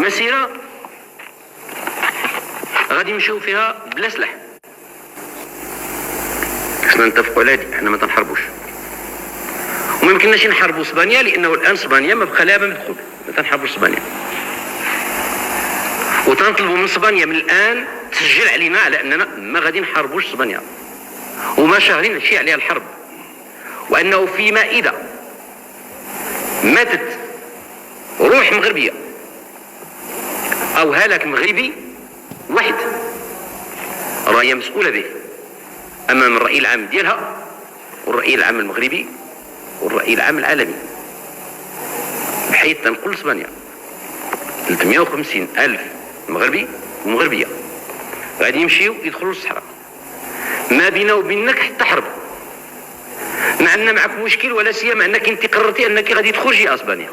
مسيرة غادي نمشيو فيها بلا سلاح. خصنا نتفقوا على هادي، حنا ما تنحاربوش وما يمكنناش نحاربوا اسبانيا، لانه الان اسبانيا ما بقى لها باب مدخول، ما تنحاربوش اسبانيا. وتنطلبوا من اسبانيا من الان تسجل علينا على اننا ما غادي نحاربوش اسبانيا وما شاهرين شي عليها الحرب، وانه فيما اذا ماتت روح مغربيه او هلاك مغربي واحد راهي مسؤوله به امام الراي العام ديالها والراي العام المغربي والراي العام العالمي، بحيث تنقول اسبانيا 350 الف مغربي ومغربيه غادي يمشيو يدخلوا للصحراء، ما بينا وبينك حتى حرب، ما عندنا معك مشكل، ولا سيما انك انت قررتي انك غادي تخرجي اسبانيا،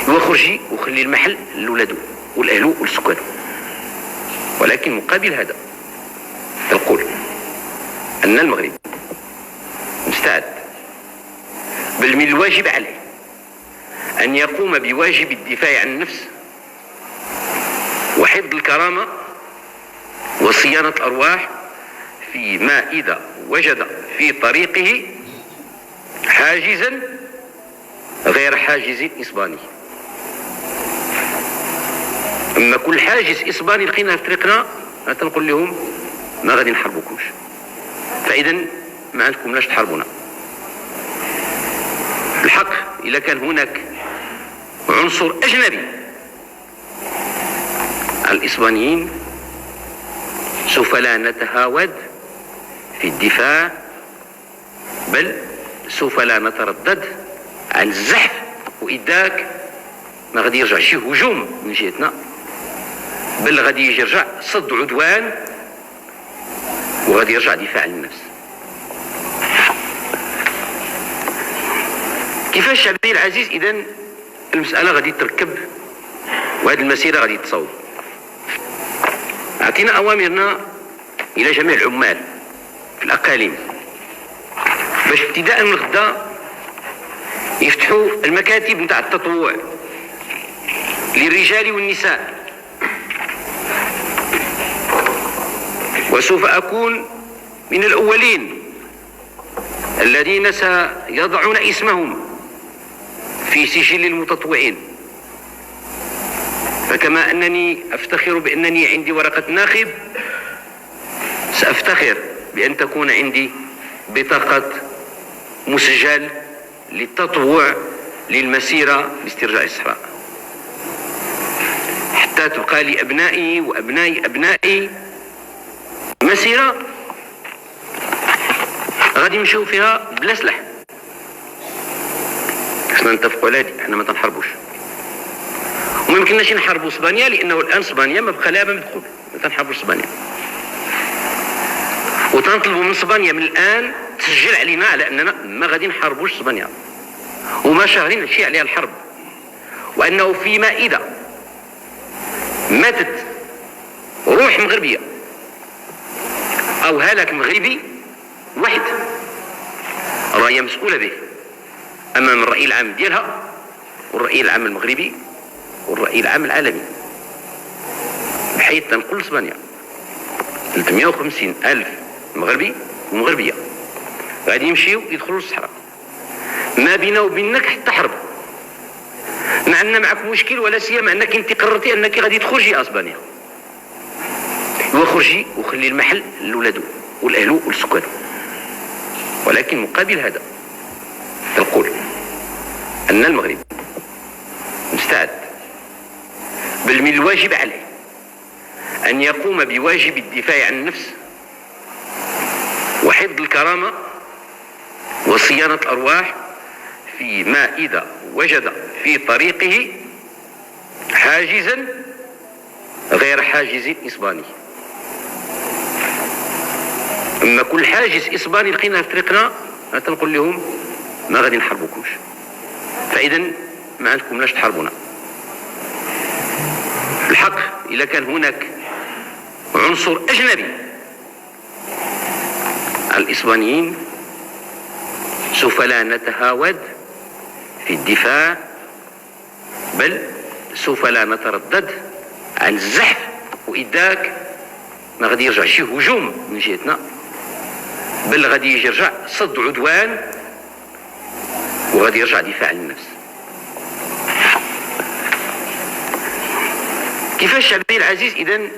وخرجي وخلي المحل لولادو والاهلو والسكان. ولكن مقابل هذا تقول ان المغرب مستعد، بل من الواجب عليه ان يقوم بواجب الدفاع عن النفس وحفظ الكرامه وصيانه الارواح فيما اذا وجد في طريقه حاجزا غير حاجز اسباني. اما كل حاجز اسباني لقيناه في طريقنا تنقول لهم ما غادي نحاربوكمش، فاذا ما عندكم لاش تحاربونا. الحق اذا كان هناك عنصر اجنبي، الاسبانيين سوف لا نتهاود في الدفاع، بل سوف لا نتردد عن الزحف، وإذاك ما غادي يرجع شي هجوم من جهتنا، بل غادي يرجع صد عدوان وغادي يرجع دفاع عن النفس. كيفاش شعبي العزيز إذن المسألة غادي تركب وهذه المسيرة غادي تصوب؟ أعطينا أوامرنا إلى جميع العمال في الأقاليم باش ابتداء من غدا يفتحوا المكاتب نتاع التطوع للرجال والنساء، وسوف أكون من الأولين الذين سيضعون اسمهم في سجل المتطوعين. فكما أنني أفتخر بأنني عندي ورقة ناخب، سأفتخر بأن تكون عندي بطاقة مسجل للتطوع للمسيرة باسترجاع الصحراء، حتى تبقى لأبنائي وأبنائي أبنائي مسيرة غادي نمشيو فيها بلا سلاح. خصنا نتفقوا على هادي، حنا ما تنحاربوش وما يمكنناش نحاربوا اسبانيا، لانه الان اسبانيا ما بقى لها باب مدخول، ما تنحاربوش اسبانيا. وتنطلبوا من اسبانيا من الان تسجل علينا على اننا ما غادي نحاربوش اسبانيا وما شاهرين شي عليها الحرب، وانه فيما اذا ماتت روح مغربيه او هلاك مغربي واحد راهي مسؤوله به امام الراي العام ديالها والراي العام المغربي والراي العام العالمي، بحيث تنقول اسبانيا 350 الف مغربي ومغربيه غادي يمشيو يدخلوا للصحراء، ما بينا وبينك حتى حرب، ما عندنا معك مشكل، ولا سيما انك انت قررتي انك غادي تخرجي اسبانيا، وخرجي وخلي المحل لولادو والاهلو والسكان. ولكن مقابل هذا تقول ان المغرب مستعد، بل من الواجب عليه ان يقوم بواجب الدفاع عن النفس وحفظ الكرامه وصيانه الارواح فيما اذا وجد في طريقه حاجزا غير حاجز اسباني. اما كل حاجز اسباني لقيناه في طريقنا تنقول لهم ما غادي نحاربوكمش، فاذا ما عندكم لاش تحاربونا. الحق اذا كان هناك عنصر اجنبي، الاسبانيين سوف لا نتهاود في الدفاع، بل سوف لا نتردد عن الزحف، وإذاك ما غادي يرجع شي هجوم من جهتنا، بل غادي يرجع صد عدوان، وغادي يرجع دفاع عن النفس. كيفاش شعبي العزيز؟ إذن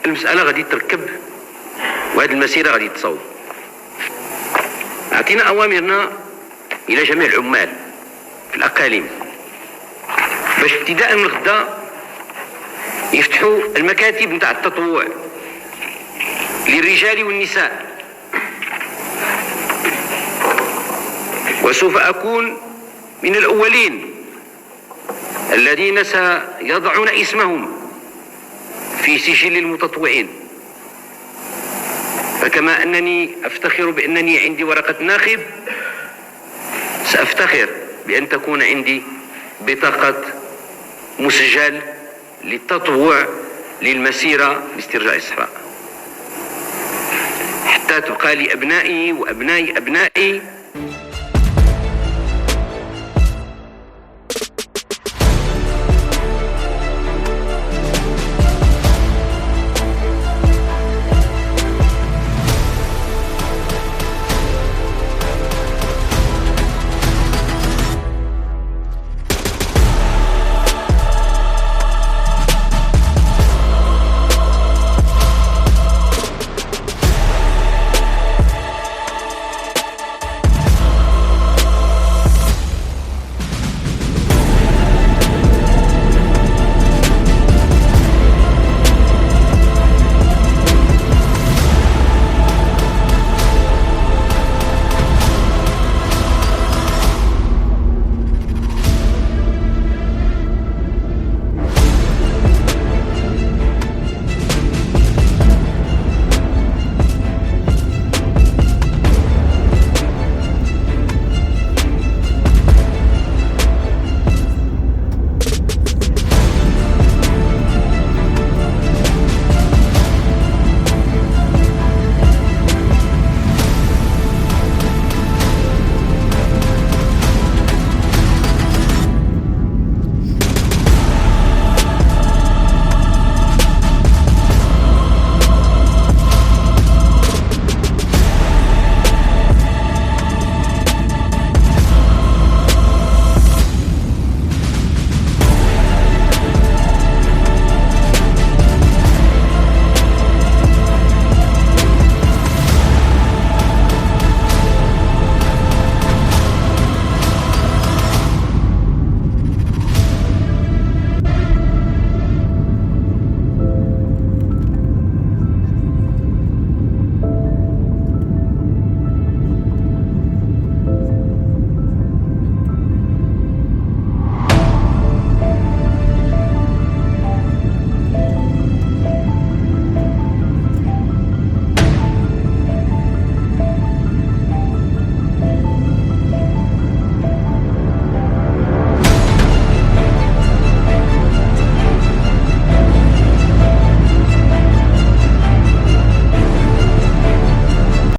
المسألة غادي تركب، وهذه المسيرة غادي تصوب. أعطينا أوامرنا إلى جميع العمال في الأقاليم باش ابتداء من غدا يفتحوا المكاتب نتاع التطوع للرجال والنساء، وسوف أكون من الأولين الذين سيضعون اسمهم في سجل المتطوعين. فكما أنني أفتخر بأنني عندي ورقة ناخب، سأفتخر بأن تكون عندي بطاقة مسجل للتطوع للمسيرة لاسترجاع الصحراء، حتى تبقى لأبنائي وأبناء أبنائي